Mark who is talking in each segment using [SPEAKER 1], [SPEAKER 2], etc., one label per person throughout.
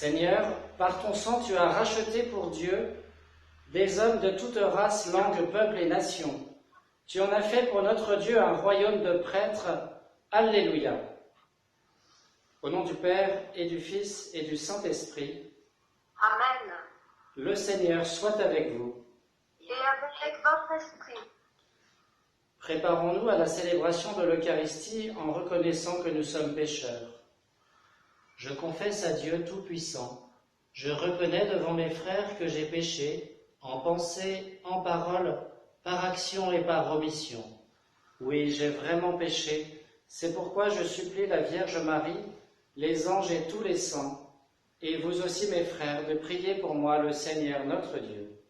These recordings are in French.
[SPEAKER 1] Seigneur, par ton sang, tu as racheté pour Dieu des hommes de toute race, langue, peuple et nation. Tu en as fait pour notre Dieu un royaume de prêtres. Alléluia. Au nom du Père et du Fils et du Saint-Esprit.
[SPEAKER 2] Amen.
[SPEAKER 1] Le Seigneur soit avec vous.
[SPEAKER 2] Et avec votre esprit.
[SPEAKER 1] Préparons-nous à la célébration de l'Eucharistie en reconnaissant que nous sommes pécheurs. Je confesse à Dieu Tout-Puissant. Je reconnais devant mes frères que j'ai péché, en pensée, en parole, par action et par omission. Oui, j'ai vraiment péché. C'est pourquoi je supplie la Vierge Marie, les anges et tous les saints, et vous aussi mes frères, de prier pour moi le Seigneur notre Dieu.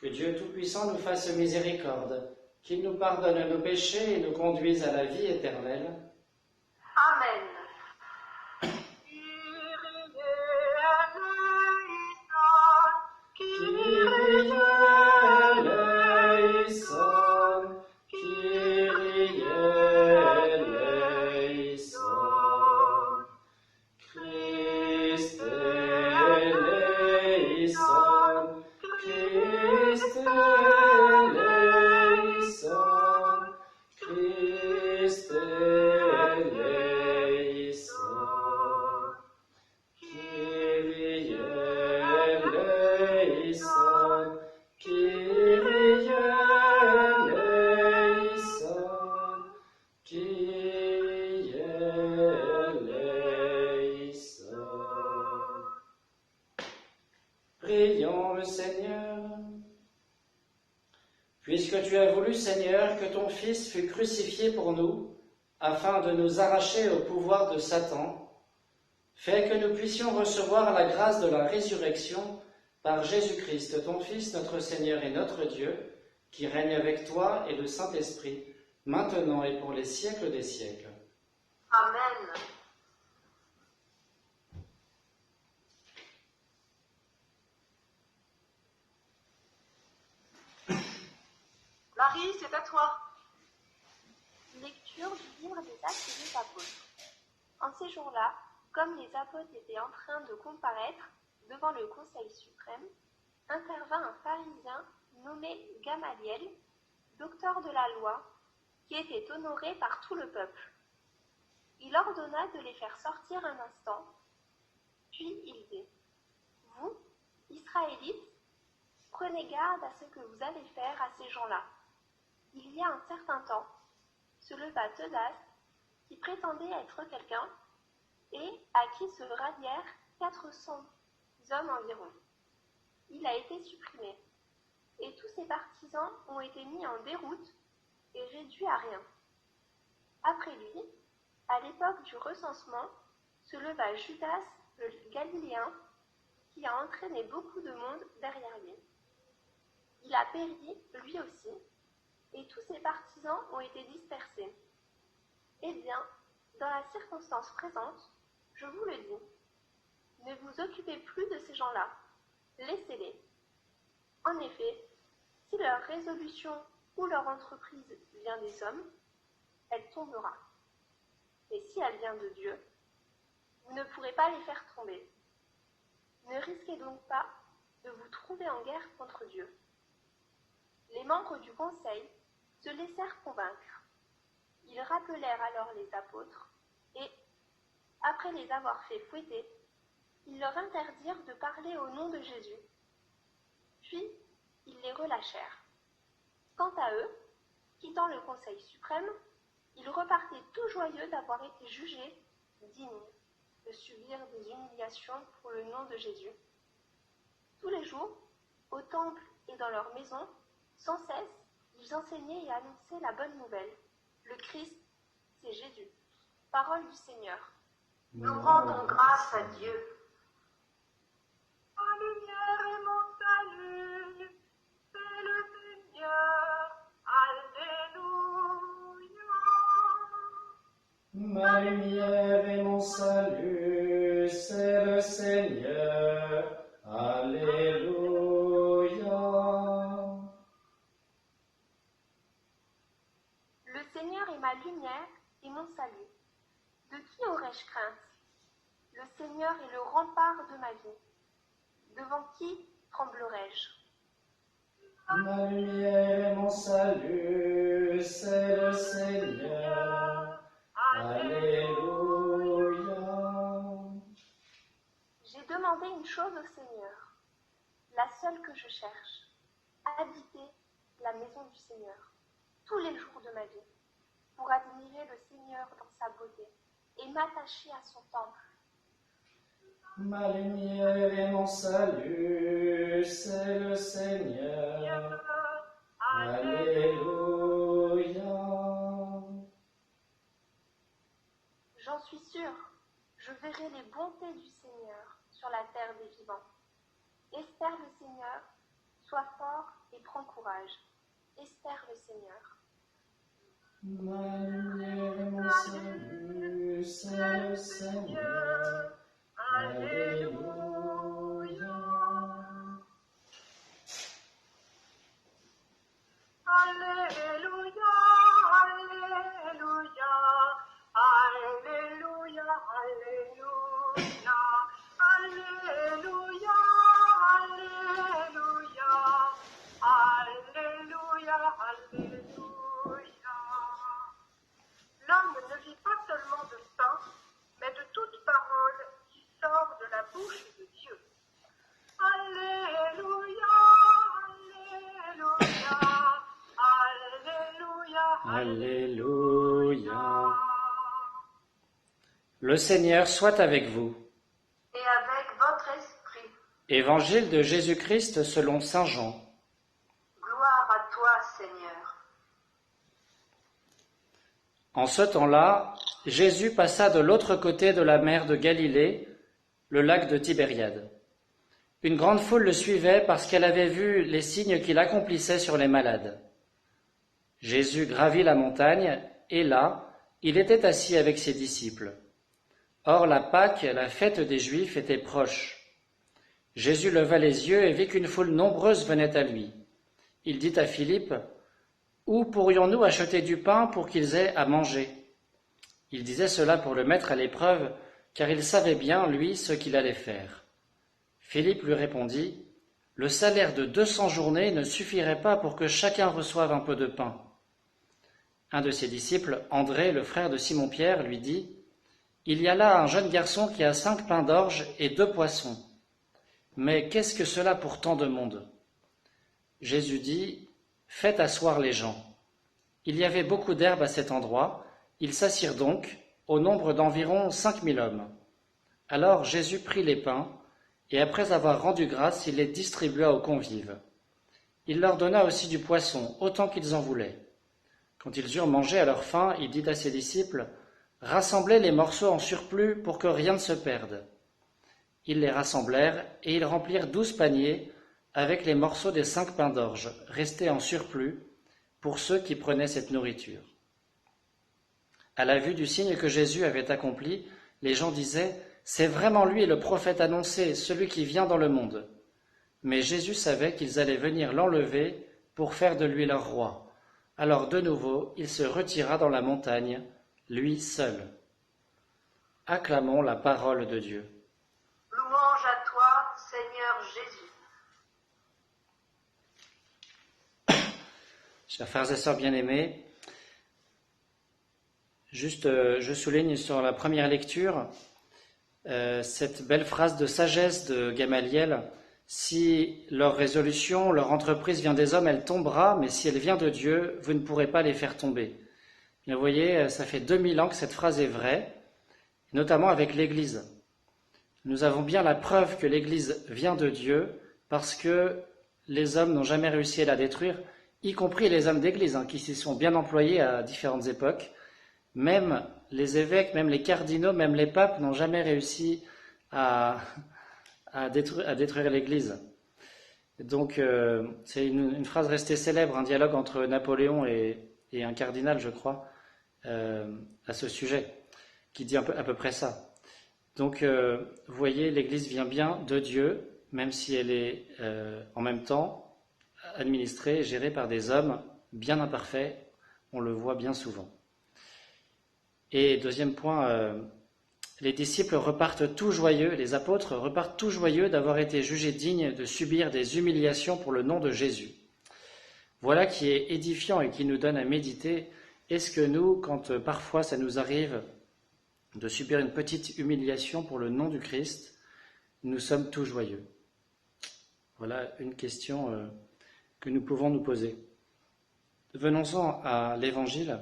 [SPEAKER 1] Que Dieu Tout-Puissant nous fasse miséricorde, qu'il nous pardonne nos péchés et nous conduise à la vie éternelle.
[SPEAKER 2] Amen.
[SPEAKER 1] Kyrie eleison, Kyrie eleison, Christe eleison, Christe eleison, Christe eleison, Kyrie eleison, Kyrie eleison, Kyrie eleison. Prions le Seigneur. Puisque tu as voulu, Seigneur, que ton Fils fût crucifié pour nous, afin de nous arracher au pouvoir de Satan, fais que nous puissions recevoir la grâce de la résurrection par Jésus-Christ, ton Fils, notre Seigneur et notre Dieu, qui règne avec toi et le Saint-Esprit, maintenant et pour les siècles des siècles.
[SPEAKER 2] Amen. Marie, c'est à toi.
[SPEAKER 3] Lecture du livre des Actes des Apôtres. En ces jours-là, comme les apôtres étaient en train de comparaître devant le Conseil suprême, intervint un pharisien nommé Gamaliel, docteur de la loi, qui était honoré par tout le peuple. Il ordonna de les faire sortir un instant, puis il dit : « Vous, Israélites, prenez garde à ce que vous allez faire à ces gens-là. Il y a un certain temps, se leva Theudas, qui prétendait être quelqu'un, et à qui se rallièrent 400 hommes environ. Il a été supprimé, et tous ses partisans ont été mis en déroute et réduits à rien. Après lui, à l'époque du recensement, se leva Judas le Galiléen, qui a entraîné beaucoup de monde derrière lui. Il a péri, lui aussi, et tous ses partisans ont été dispersés. Eh bien, dans la circonstance présente, je vous le dis, ne vous occupez plus de ces gens-là, laissez-les. En effet, si leur résolution ou leur entreprise vient des hommes, elle tombera. Et si elle vient de Dieu, vous ne pourrez pas les faire tomber. Ne risquez donc pas de vous trouver en guerre contre Dieu. Les membres du conseil se laissèrent convaincre. Ils rappelèrent alors les apôtres et, après les avoir fait fouetter, ils leur interdirent de parler au nom de Jésus. Puis, ils les relâchèrent. Quant à eux, quittant le Conseil suprême, ils repartaient tout joyeux d'avoir été jugés dignes de subir des humiliations pour le nom de Jésus. Tous les jours, au temple et dans leur maison, sans cesse, ils enseignaient et annonçaient la bonne nouvelle. Le Christ, c'est Jésus. Parole du Seigneur.
[SPEAKER 2] Nous rendons grâce à Dieu.
[SPEAKER 4] Ma lumière et mon salut, c'est le Seigneur. Alléluia.
[SPEAKER 1] Ma lumière et mon salut, c'est le Seigneur. Alléluia.
[SPEAKER 3] Le Seigneur est ma lumière et mon salut. De qui aurais-je crainte ? Le Seigneur est le rempart de ma vie. Devant qui tremblerai-je?
[SPEAKER 1] Ma lumière et mon salut, c'est le Seigneur. Alléluia.
[SPEAKER 3] J'ai demandé une chose au Seigneur, la seule que je cherche, habiter la maison du Seigneur tous les jours de ma vie, pour admirer le Seigneur dans sa beauté et m'attacher à son temple.
[SPEAKER 1] Ma lumière et mon salut, c'est le Seigneur. Alléluia.
[SPEAKER 3] J'en suis sûre, je verrai les bontés du Seigneur sur la terre des vivants. Espère le Seigneur, sois fort et prends courage. Espère le Seigneur.
[SPEAKER 1] Ma lumière et mon salut, c'est le Seigneur. Alléluia.
[SPEAKER 4] Alléluia, Alléluia, Alléluia, Alléluia, Alléluia, Alléluia, Alléluia. L'homme ne vit pas seulement de pain, mais de toute parole qui sort de la bouche de Dieu. Alléluia, Alléluia,
[SPEAKER 1] Alléluia. Le Seigneur soit avec vous.
[SPEAKER 2] Et avec votre esprit.
[SPEAKER 1] Évangile de Jésus-Christ selon saint Jean.
[SPEAKER 2] Gloire à toi, Seigneur.
[SPEAKER 1] En ce temps-là, Jésus passa de l'autre côté de la mer de Galilée, le lac de Tibériade. Une grande foule le suivait parce qu'elle avait vu les signes qu'il accomplissait sur les malades. Jésus gravit la montagne, et là, il était assis avec ses disciples. Or la Pâque, la fête des Juifs, était proche. Jésus leva les yeux et vit qu'une foule nombreuse venait à lui. Il dit à Philippe, « Où pourrions-nous acheter du pain pour qu'ils aient à manger ?» Il disait cela pour le mettre à l'épreuve, car il savait bien, lui, ce qu'il allait faire. Philippe lui répondit, « Le salaire de 200 journées ne suffirait pas pour que chacun reçoive un peu de pain. » Un de ses disciples, André, le frère de Simon-Pierre, lui dit, « Il y a là un jeune garçon qui a 5 pains d'orge et 2 poissons. Mais qu'est-ce que cela pour tant de monde ?» Jésus dit, « Faites asseoir les gens. » Il y avait beaucoup d'herbe à cet endroit. Ils s'assirent donc, au nombre d'environ 5000 hommes. Alors Jésus prit les pains, et après avoir rendu grâce, il les distribua aux convives. Il leur donna aussi du poisson, autant qu'ils en voulaient. Quand ils eurent mangé à leur faim, il dit à ses disciples, « Rassemblez les morceaux en surplus pour que rien ne se perde. » Ils les rassemblèrent, et ils remplirent 12 paniers avec les morceaux des 5 pains d'orge, restés en surplus, pour ceux qui prenaient cette nourriture. À la vue du signe que Jésus avait accompli, les gens disaient, « C'est vraiment lui le prophète annoncé, celui qui vient dans le monde. » Mais Jésus savait qu'ils allaient venir l'enlever pour faire de lui leur roi. Alors de nouveau, il se retira dans la montagne, lui seul. Acclamons la parole de Dieu.
[SPEAKER 2] Louange à toi, Seigneur Jésus.
[SPEAKER 1] Chers frères et sœurs bien-aimés, je souligne sur la première lecture cette belle phrase de sagesse de Gamaliel. Si leur résolution, leur entreprise vient des hommes, elle tombera, mais si elle vient de Dieu, vous ne pourrez pas les faire tomber. Et vous voyez, ça fait 2000 ans que cette phrase est vraie, notamment avec l'Église. Nous avons bien la preuve que l'Église vient de Dieu parce que les hommes n'ont jamais réussi à la détruire, y compris les hommes d'Église, qui s'y sont bien employés à différentes époques. Même les évêques, même les cardinaux, même les papes n'ont jamais réussi à détruire l'Église. Donc, c'est une phrase restée célèbre, un dialogue entre Napoléon et un cardinal, je crois, à ce sujet, qui dit à peu près ça. Donc, vous voyez, l'Église vient bien de Dieu, même si elle est en même temps administrée et gérée par des hommes bien imparfaits, on le voit bien souvent. Et deuxième point les disciples repartent tout joyeux, les apôtres repartent tout joyeux d'avoir été jugés dignes de subir des humiliations pour le nom de Jésus. Voilà qui est édifiant et qui nous donne à méditer. Est-ce que nous, quand parfois ça nous arrive de subir une petite humiliation pour le nom du Christ, nous sommes tout joyeux? Voilà une question que nous pouvons nous poser. Venons-en à l'Évangile.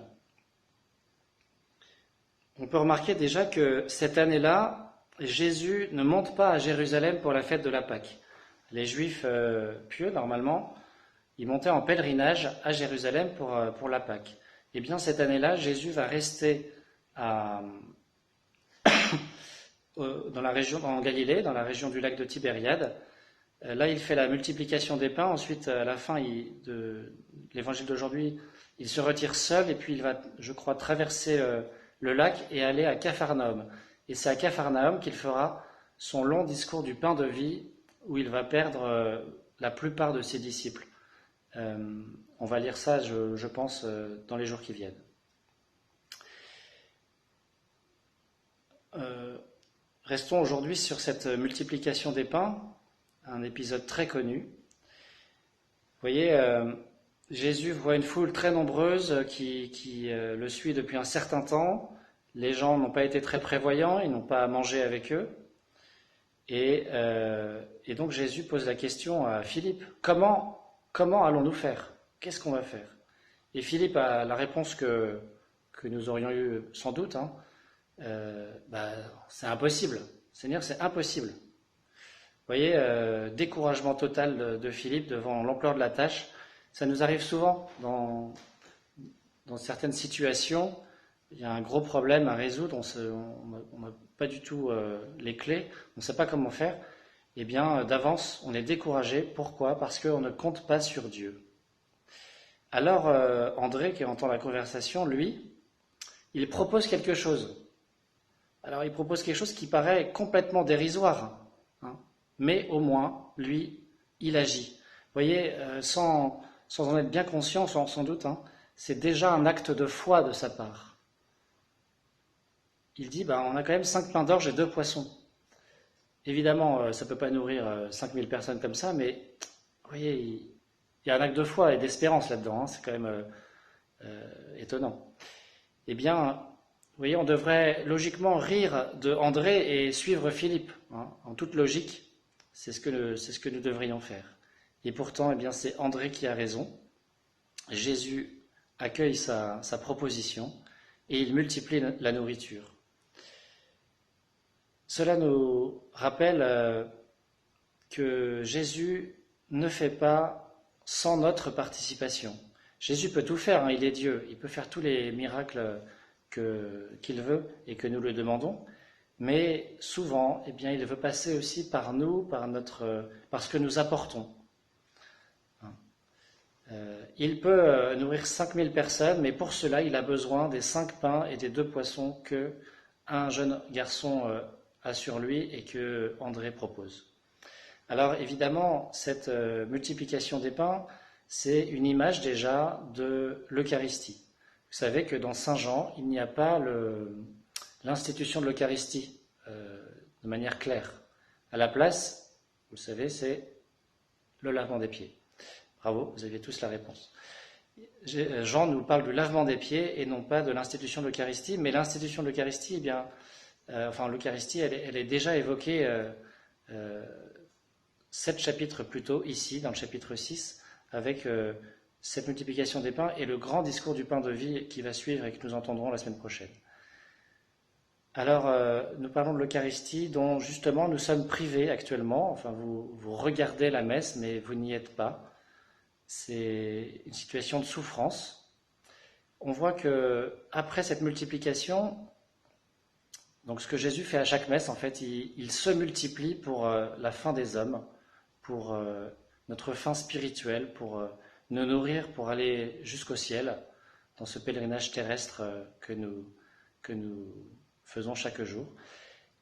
[SPEAKER 1] On peut remarquer déjà que cette année-là, Jésus ne monte pas à Jérusalem pour la fête de la Pâque. Les Juifs pieux, normalement, ils montaient en pèlerinage à Jérusalem pour la Pâque. Eh bien, cette année-là, Jésus va rester dans la région, en Galilée, dans la région du lac de Tibériade. Là, il fait la multiplication des pains. Ensuite, à la fin de l'évangile d'aujourd'hui, il se retire seul et puis il va, je crois, traverser le lac et aller à Capharnaüm. Et c'est à Capharnaüm qu'il fera son long discours du pain de vie où il va perdre la plupart de ses disciples. On va lire ça, je pense, dans les jours qui viennent. Restons aujourd'hui sur cette multiplication des pains, un épisode très connu. Vous voyez, Jésus voit une foule très nombreuse qui le suit depuis un certain temps. Les gens n'ont pas été très prévoyants, ils n'ont pas à manger avec eux. Et donc Jésus pose la question à Philippe, comment allons-nous faire? Qu'est-ce qu'on va faire? Et Philippe a la réponse que nous aurions eu sans doute. C'est impossible. Seigneur, c'est impossible. Vous voyez, découragement total de Philippe devant l'ampleur de la tâche. Ça nous arrive souvent dans certaines situations. Il y a un gros problème à résoudre, on n'a pas du tout les clés, on ne sait pas comment faire. Eh bien, d'avance, on est découragé. Pourquoi? Parce qu'on ne compte pas sur Dieu. Alors, André, qui entend la conversation, lui, il propose quelque chose. Alors, il propose quelque chose qui paraît complètement dérisoire, hein, mais au moins, lui, il agit. Vous voyez, sans en être bien conscient, sans doute, hein, c'est déjà un acte de foi de sa part. Il dit, on a quand même 5 pains d'orge et 2 poissons. Évidemment, ça ne peut pas nourrir 5000 personnes comme ça, mais vous voyez, il y a un acte de foi et d'espérance là-dedans, hein, c'est quand même étonnant. Eh bien, vous voyez, on devrait logiquement rire de André et suivre Philippe, hein, en toute logique, c'est ce que nous devrions faire. Et pourtant, eh bien, c'est André qui a raison. Jésus accueille sa proposition et il multiplie la nourriture. Cela nous rappelle que Jésus ne fait pas sans notre participation. Jésus peut tout faire, hein, il est Dieu, il peut faire tous les miracles qu'il veut et que nous le demandons, mais souvent, eh bien, il veut passer aussi par nous, par ce que nous apportons. Il peut nourrir 5000 personnes, mais pour cela, il a besoin des 5 pains et des 2 poissons que un jeune garçon a sur lui et que André propose. Alors évidemment, cette multiplication des pains, c'est une image déjà de l'Eucharistie. Vous savez que dans Saint Jean, il n'y a pas l'institution de l'Eucharistie de manière claire. À la place, vous savez, c'est le lavement des pieds. Bravo, vous aviez tous la réponse. Jean nous parle du lavement des pieds et non pas de l'institution de l'Eucharistie, mais l'institution de l'Eucharistie, eh bien, l'Eucharistie, elle est déjà évoquée 7 chapitres plus tôt, ici, dans le chapitre 6, avec cette multiplication des pains et le grand discours du pain de vie qui va suivre et que nous entendrons la semaine prochaine. Alors, nous parlons de l'Eucharistie dont, justement, nous sommes privés actuellement. Enfin, vous regardez la messe, mais vous n'y êtes pas. C'est une situation de souffrance. On voit que après cette multiplication, donc ce que Jésus fait à chaque messe, en fait, il se multiplie pour la fin des hommes, pour notre fin spirituelle, pour nous nourrir, pour aller jusqu'au ciel, dans ce pèlerinage terrestre que nous faisons chaque jour.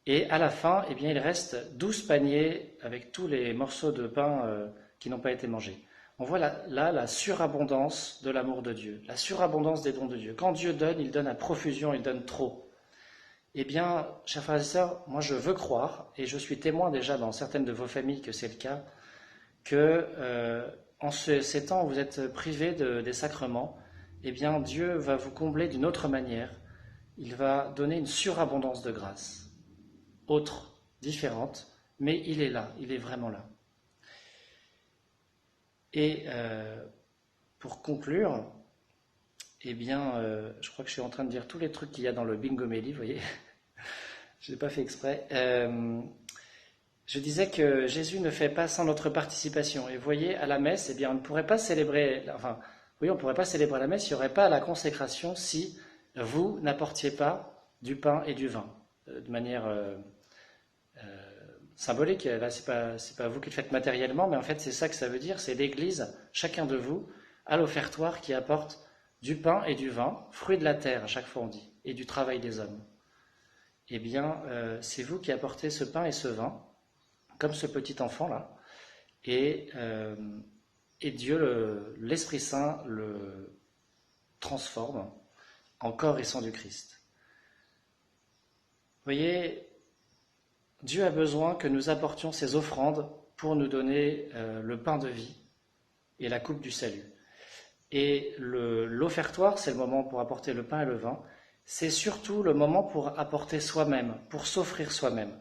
[SPEAKER 1] Et à la fin, eh bien, il reste 12 paniers avec tous les morceaux de pain qui n'ont pas été mangés. On voit là la surabondance de l'amour de Dieu, la surabondance des dons de Dieu. Quand Dieu donne, il donne à profusion, il donne trop. Eh bien, chers frères et sœurs, moi je veux croire, et je suis témoin déjà dans certaines de vos familles que c'est le cas, que en ces temps où vous êtes privés des sacrements, eh bien Dieu va vous combler d'une autre manière. Il va donner une surabondance de grâce, autre, différente, mais il est là, il est vraiment là. Et pour conclure, eh bien, je crois que je suis en train de dire tous les trucs qu'il y a dans le Bingomélie, vous voyez, je n'ai pas fait exprès. Je disais que Jésus ne fait pas sans notre participation. Et vous voyez, à la messe, eh bien, on ne pourrait pas célébrer, enfin, oui, on ne pourrait pas célébrer la messe, il n'y aurait pas la consécration si vous n'apportiez pas du pain et du vin, de manière symbolique. Là, c'est pas vous qui le faites matériellement, mais en fait, c'est ça que ça veut dire, c'est l'Église, chacun de vous, à l'offertoire qui apporte du pain et du vin, fruit de la terre, à chaque fois on dit, et du travail des hommes. Eh bien, c'est vous qui apportez ce pain et ce vin, comme ce petit enfant-là, et Dieu, l'Esprit Saint, le transforme en corps et sang du Christ. Vous voyez, Dieu a besoin que nous apportions ces offrandes pour nous donner le pain de vie et la coupe du salut. Et l'offertoire, c'est le moment pour apporter le pain et le vin, c'est surtout le moment pour apporter soi-même, pour s'offrir soi-même.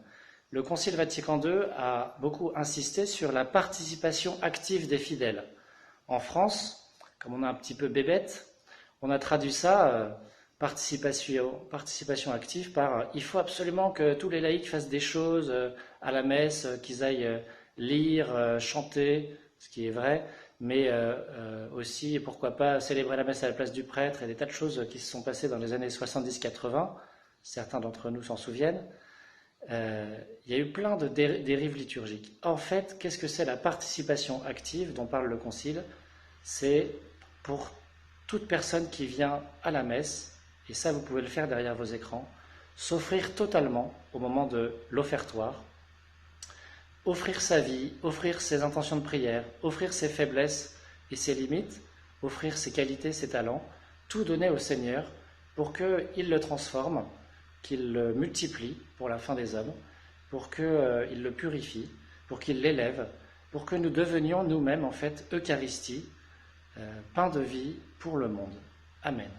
[SPEAKER 1] Le Concile Vatican II a beaucoup insisté sur la participation active des fidèles. En France, comme on a un petit peu bébête, on a traduit ça, participation active, par il faut absolument que tous les laïcs fassent des choses à la messe, qu'ils aillent lire, chanter, ce qui est vrai, mais aussi, pourquoi pas, célébrer la messe à la place du prêtre et des tas de choses qui se sont passées dans les années 70-80, certains d'entre nous s'en souviennent. Il y a eu plein de dérives liturgiques. En fait, qu'est-ce que c'est la participation active dont parle le Concile? C'est pour toute personne qui vient à la messe, et ça vous pouvez le faire derrière vos écrans, s'offrir totalement au moment de l'offertoire, offrir sa vie, offrir ses intentions de prière, offrir ses faiblesses et ses limites, offrir ses qualités, ses talents, tout donner au Seigneur pour qu'il le transforme, qu'il le multiplie pour la fin des hommes, pour qu'il le purifie, pour qu'il l'élève, pour que nous devenions nous-mêmes en fait Eucharistie, pain de vie pour le monde. Amen.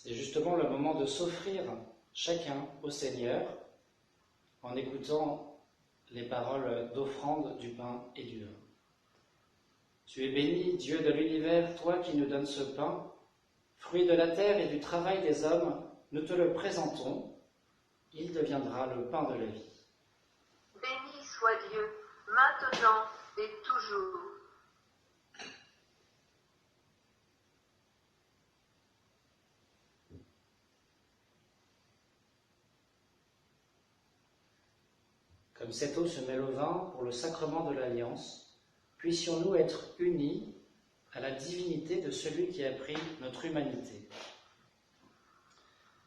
[SPEAKER 1] C'est justement le moment de s'offrir chacun au Seigneur en écoutant les paroles d'offrande du pain et du vin. Tu es béni, Dieu de l'univers, toi qui nous donnes ce pain, fruit de la terre et du travail des hommes, nous te le présentons, il deviendra le pain de la vie.
[SPEAKER 2] Béni soit Dieu, maintenant et toujours.
[SPEAKER 1] Comme cette eau se mêle au vin pour le sacrement de l'Alliance, puissions-nous être unis à la divinité de celui qui a pris notre humanité.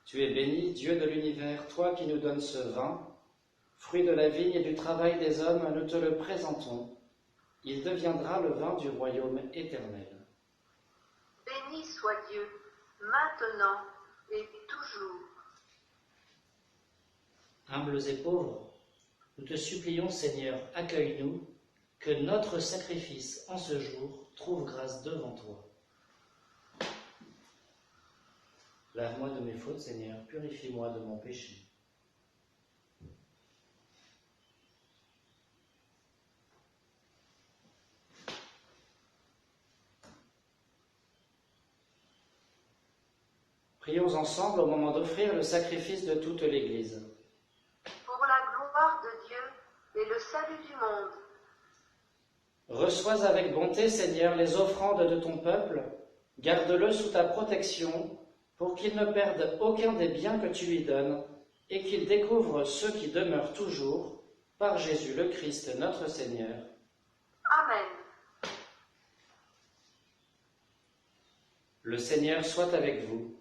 [SPEAKER 1] Tu es béni, Dieu de l'univers, toi qui nous donnes ce vin, fruit de la vigne et du travail des hommes, nous te le présentons. Il deviendra le vin du royaume éternel.
[SPEAKER 2] Béni soit Dieu, maintenant et toujours.
[SPEAKER 1] Humbles et pauvres, nous te supplions, Seigneur, accueille-nous, que notre sacrifice en ce jour trouve grâce devant toi. Lave-moi de mes fautes, Seigneur, purifie-moi de mon péché. Prions ensemble au moment d'offrir le sacrifice de toute l'Église.
[SPEAKER 2] Pour la gloire de Dieu et le salut du monde.
[SPEAKER 1] Reçois avec bonté, Seigneur, les offrandes de ton peuple, garde-le sous ta protection, pour qu'il ne perde aucun des biens que tu lui donnes, et qu'il découvre ceux qui demeurent toujours, par Jésus le Christ notre Seigneur.
[SPEAKER 2] Amen.
[SPEAKER 1] Le Seigneur soit avec vous,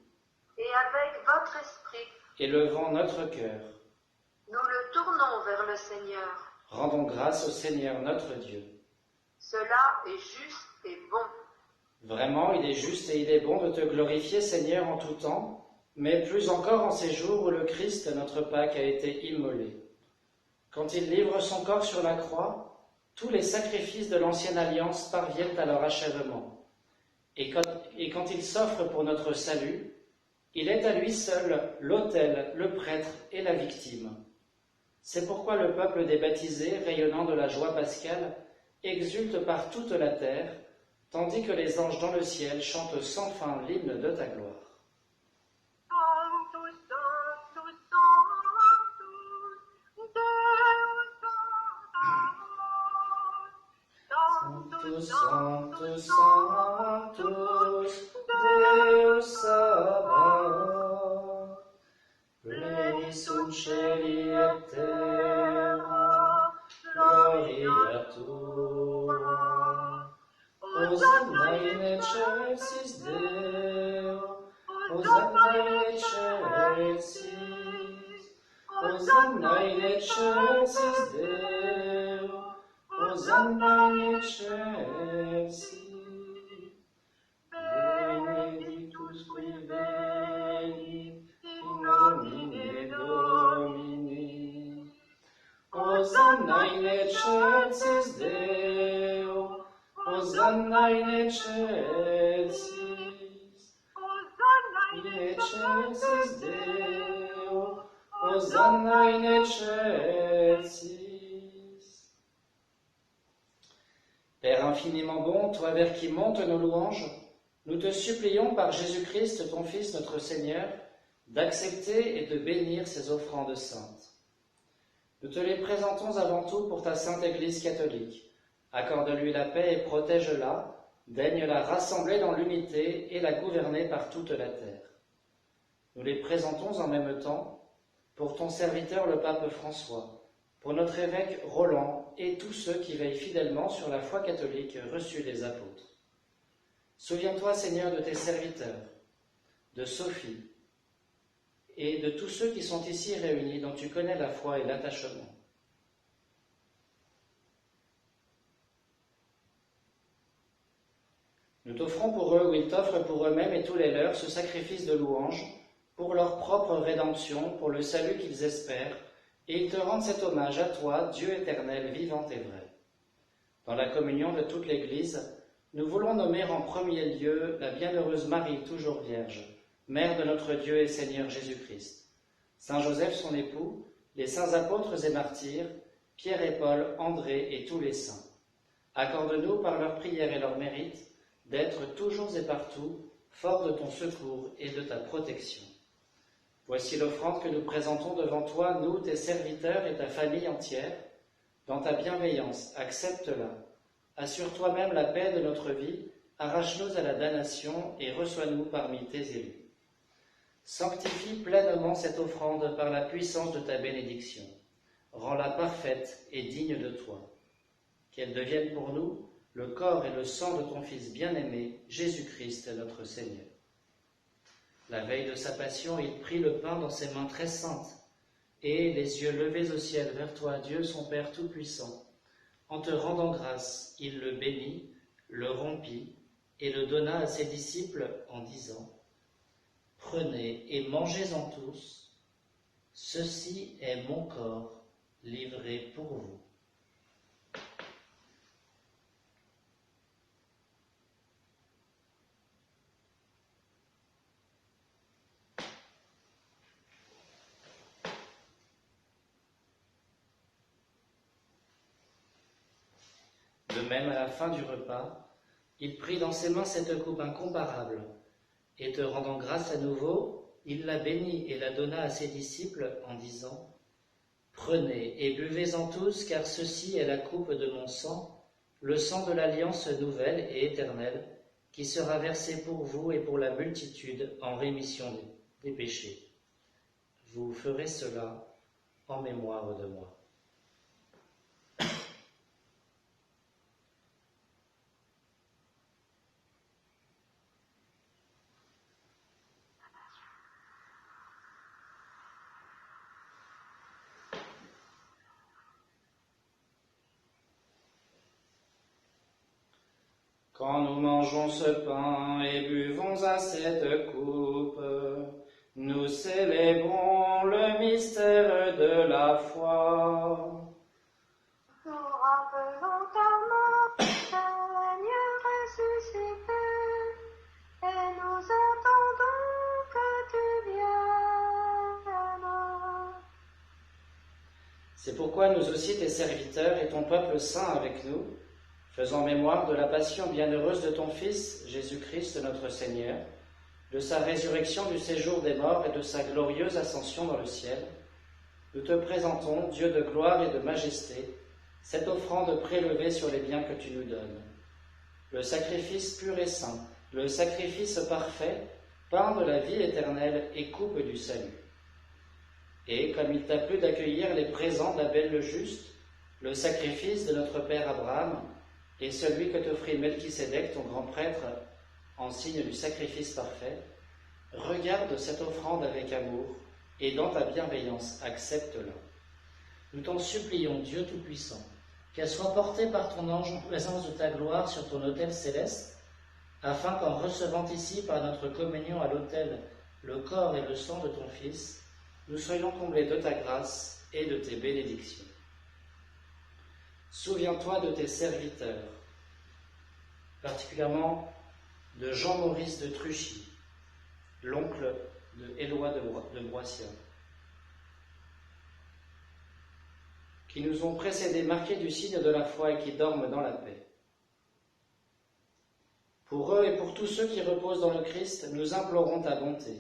[SPEAKER 2] Et avec votre esprit,
[SPEAKER 1] élevons notre cœur.
[SPEAKER 2] nous le tournons vers le Seigneur.
[SPEAKER 1] Rendons grâce au Seigneur notre Dieu.
[SPEAKER 2] Cela est juste et bon.
[SPEAKER 1] Vraiment, il est juste et il est bon de te glorifier, Seigneur, en tout temps, mais plus encore en ces jours où le Christ, notre Pâque, a été immolé. Quand il livre son corps sur la croix, tous les sacrifices de l'ancienne alliance parviennent à leur achèvement. Et quand il s'offre pour notre salut, il est à lui seul l'autel, le prêtre et la victime. C'est pourquoi le peuple des baptisés, rayonnant de la joie pascale, exulte par toute la terre, tandis que les anges dans le ciel chantent sans fin l'hymne de ta gloire.
[SPEAKER 4] Sanctus, Sanctus, Sanctus, Deus Sabaoth.
[SPEAKER 1] Sanctus, Sanctus, Deus Sabaoth, pleni sunt celi et terra, gloria tua. Hosanna in excelsis Deo, Hosanna in excelsis, Hosanna in excelsis Deo, Hosanna in excelsis. Benedictus qui venit in nomine Domini. Hosanna in excelsis Deo, Hosanna in excelsis, in excelsis Deo, Hosanna in excelsis. Père infiniment bon, toi vers qui montent nos louanges, nous te supplions par Jésus-Christ, ton Fils, notre Seigneur, d'accepter et de bénir ces offrandes saintes. Nous te les présentons avant tout pour ta sainte Église catholique. Accorde-lui la paix et protège-la, daigne la rassembler dans l'unité et la gouverner par toute la terre. Nous les présentons en même temps pour ton serviteur le pape François, pour notre évêque Roland et tous ceux qui veillent fidèlement sur la foi catholique reçue des apôtres. Souviens-toi, Seigneur, de tes serviteurs, de Sophie et de tous ceux qui sont ici réunis, dont tu connais la foi et l'attachement. Nous t'offrons pour eux, ou ils t'offrent pour eux-mêmes et tous les leurs, ce sacrifice de louange, pour leur propre rédemption, pour le salut qu'ils espèrent, et ils te rendent cet hommage à toi, Dieu éternel, vivant et vrai. Dans la communion de toute l'Église, nous voulons nommer en premier lieu la bienheureuse Marie, toujours vierge, Mère de notre Dieu et Seigneur Jésus-Christ, Saint Joseph son époux, les saints apôtres et martyrs, Pierre et Paul, André et tous les saints. Accorde-nous par leurs prières et leurs mérites d'être toujours et partout forts de ton secours et de ta protection. Voici l'offrande que nous présentons devant toi, nous, tes serviteurs et ta famille entière. Dans ta bienveillance, accepte-la. Assure toi-même la paix de notre vie, arrache-nous à la damnation et reçois-nous parmi tes élus. Sanctifie pleinement cette offrande par la puissance de ta bénédiction. Rends-la parfaite et digne de toi. Qu'elle devienne pour nous le corps et le sang de ton Fils bien-aimé, Jésus-Christ notre Seigneur. La veille de sa passion, il prit le pain dans ses mains très saintes, et, les yeux levés au ciel vers toi, Dieu son Père Tout-Puissant, en te rendant grâce, il le bénit, le rompit, et le donna à ses disciples en disant : « Prenez et mangez-en tous, ceci est mon corps livré pour vous. » De même, à la fin du repas, il prit dans ses mains cette coupe incomparable, et te rendant grâce à nouveau, il la bénit et la donna à ses disciples en disant : Prenez et buvez-en tous, car ceci est la coupe de mon sang, le sang de l'alliance nouvelle et éternelle, qui sera versé pour vous et pour la multitude en rémission des péchés. Vous ferez cela en mémoire de moi. Quand nous mangeons ce pain et buvons à cette coupe, nous célébrons le mystère de la foi.
[SPEAKER 3] Nous rappelons ta mort, Seigneur ressuscité, et nous attendons que tu viennes.
[SPEAKER 1] C'est pourquoi nous aussi, tes serviteurs et ton peuple saint avec nous, faisant mémoire de la passion bienheureuse de ton Fils, Jésus-Christ notre Seigneur, de sa résurrection du séjour des morts et de sa glorieuse ascension dans le ciel, nous te présentons, Dieu de gloire et de majesté, cette offrande prélevée sur les biens que tu nous donnes. Le sacrifice pur et saint, le sacrifice parfait, pain de la vie éternelle et coupe du salut. Et comme il t'a plu d'accueillir les présents d'Abel le juste, le sacrifice de notre père Abraham, et celui que t'offrit Melchisédek, ton grand prêtre, en signe du sacrifice parfait, regarde cette offrande avec amour, et dans ta bienveillance, accepte-la. Nous t'en supplions, Dieu Tout-Puissant, qu'elle soit portée par ton ange en présence de ta gloire sur ton autel céleste, afin qu'en recevant ici par notre communion à l'autel le corps et le sang de ton Fils, nous soyons comblés de ta grâce et de tes bénédictions. Souviens-toi de tes serviteurs, particulièrement de Jean-Maurice de Truchy, l'oncle de Éloi de Broissia, qui nous ont précédés marqués du signe de la foi et qui dorment dans la paix. Pour eux et pour tous ceux qui reposent dans le Christ, nous implorons ta bonté,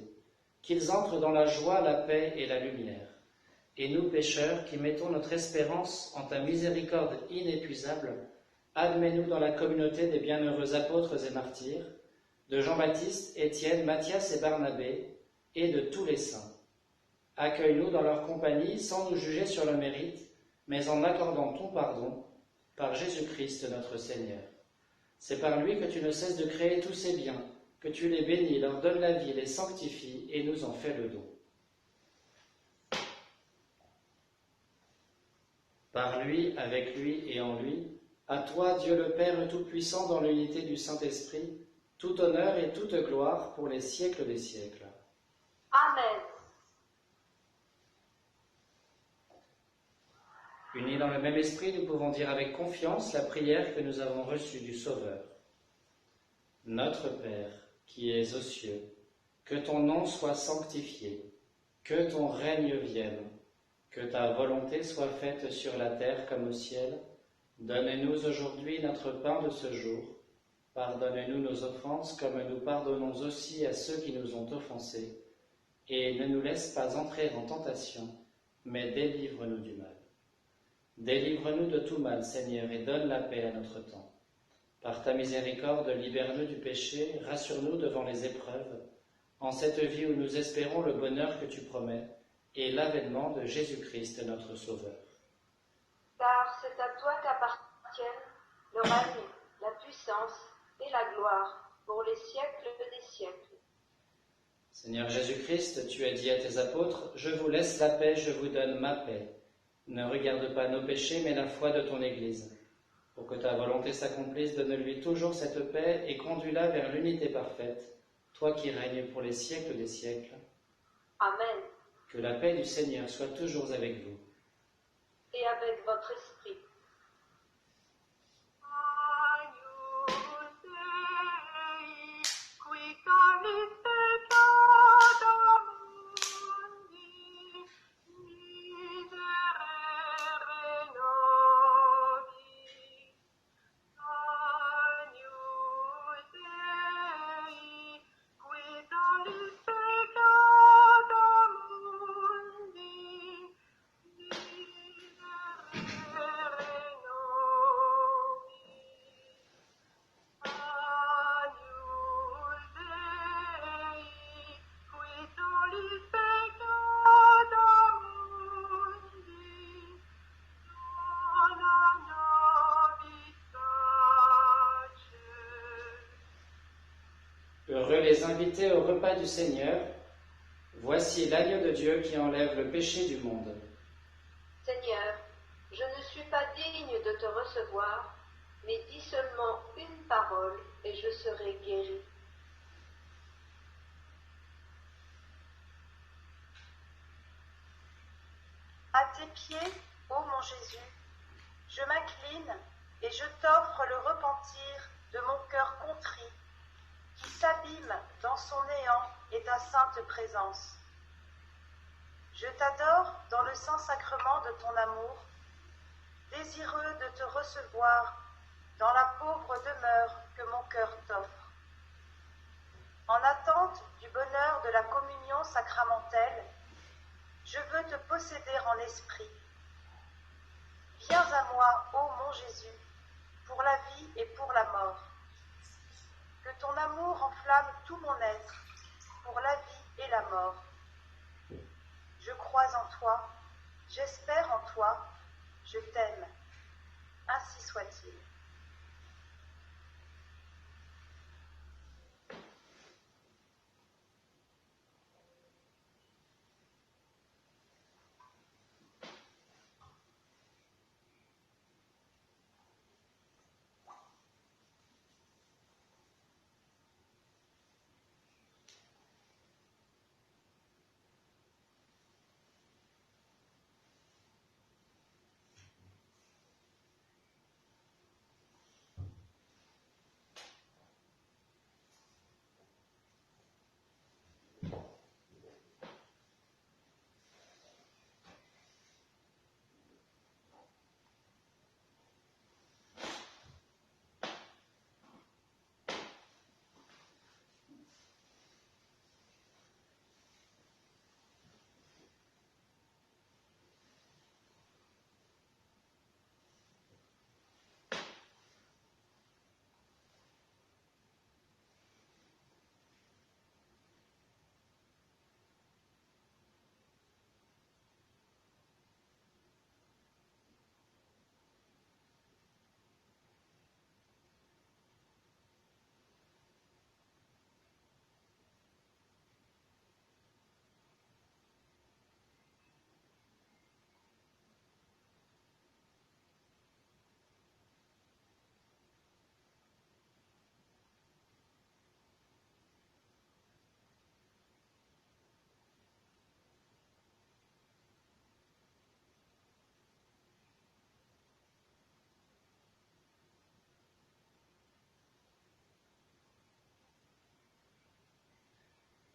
[SPEAKER 1] qu'ils entrent dans la joie, la paix et la lumière. Et nous, pécheurs, qui mettons notre espérance en ta miséricorde inépuisable, admets-nous dans la communauté des bienheureux apôtres et martyrs, de Jean-Baptiste, Étienne, Matthias et Barnabé, et de tous les saints. Accueille-nous dans leur compagnie sans nous juger sur le mérite, mais en accordant ton pardon, par Jésus-Christ notre Seigneur. C'est par lui que tu ne cesses de créer tous ces biens, que tu les bénis, leur donnes la vie, les sanctifies et nous en fais le don. Par lui, avec lui et en lui, à toi, Dieu le Père Tout-Puissant, dans l'unité du Saint-Esprit, tout honneur et toute gloire pour les siècles des siècles.
[SPEAKER 2] Amen.
[SPEAKER 1] Unis dans le même esprit, nous pouvons dire avec confiance la prière que nous avons reçue du Sauveur. Notre Père, qui es aux cieux, que ton nom soit sanctifié, que ton règne vienne, que ta volonté soit faite sur la terre comme au ciel. Donne-nous aujourd'hui notre pain de ce jour. Pardonne-nous nos offenses comme nous pardonnons aussi à ceux qui nous ont offensés. Et ne nous laisse pas entrer en tentation, mais délivre-nous du mal. Délivre-nous de tout mal, Seigneur, et donne la paix à notre temps. Par ta miséricorde, libère-nous du péché, rassure-nous devant les épreuves, en cette vie où nous espérons le bonheur que tu promets, et l'avènement de Jésus-Christ, notre Sauveur.
[SPEAKER 2] Car c'est à toi qu'appartiennent le règne, la puissance et la gloire pour les siècles des siècles.
[SPEAKER 1] Seigneur Jésus-Christ, tu as dit à tes apôtres, « Je vous laisse la paix, je vous donne ma paix. Ne regarde pas nos péchés, mais la foi de ton Église. Pour que ta volonté s'accomplisse, donne-lui toujours cette paix et conduis-la vers l'unité parfaite, toi qui règnes pour les siècles des siècles.
[SPEAKER 2] Amen.
[SPEAKER 1] Que la paix du Seigneur soit toujours avec vous.
[SPEAKER 2] Et avec votre esprit.
[SPEAKER 1] invité au repas du Seigneur. Voici l'agneau de Dieu qui enlève le péché du monde.
[SPEAKER 2] Seigneur, je ne suis pas digne de te recevoir, mais dis seulement une parole et je serai guéri.
[SPEAKER 4] À tes pieds, ô mon Jésus, je m'incline et je t'offre le repentir de mon cœur contrit, qui s'abîme dans son néant et ta sainte présence. Je t'adore dans le saint sacrement de ton amour, désireux de te recevoir dans la pauvre demeure que mon cœur t'offre. En attente du bonheur de la communion sacramentelle, je veux te posséder en esprit. Viens à moi, ô mon Jésus, pour la vie et pour la mort. Que ton amour enflamme tout mon être, pour la vie et la mort. Je crois en toi, j'espère en toi, je t'aime. Ainsi soit-il.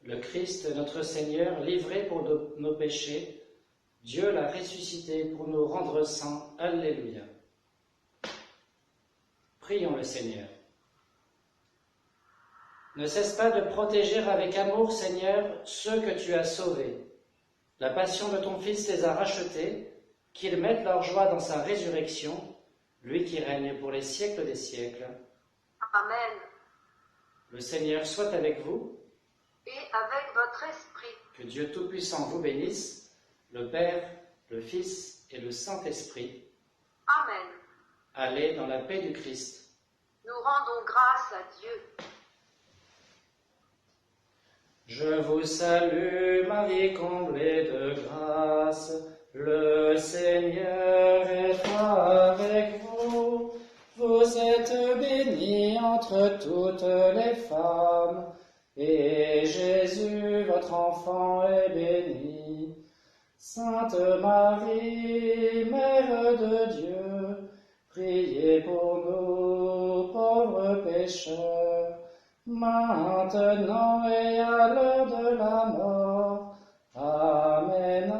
[SPEAKER 1] Le Christ, notre Seigneur, livré pour nos péchés, Dieu l'a ressuscité pour nous rendre saints. Alléluia. Prions le Seigneur. Ne cesse pas de protéger avec amour, Seigneur, ceux que tu as sauvés. La passion de ton Fils les a rachetés, qu'ils mettent leur joie dans sa résurrection, lui qui règne pour les siècles des siècles.
[SPEAKER 2] Amen.
[SPEAKER 1] Le Seigneur soit avec vous.
[SPEAKER 2] Et avec votre esprit.
[SPEAKER 1] Que Dieu Tout-Puissant vous bénisse, le Père, le Fils et le Saint-Esprit.
[SPEAKER 2] Amen.
[SPEAKER 1] Allez dans la paix du Christ.
[SPEAKER 2] Nous rendons grâce à Dieu.
[SPEAKER 1] Je vous salue, Marie comblée de grâce, le Seigneur est avec vous. Vous êtes bénie entre toutes les femmes, et Jésus, votre enfant, est béni. Sainte Marie, Mère de Dieu, priez pour nous, pauvres pécheurs, maintenant et à l'heure de la mort. Amen.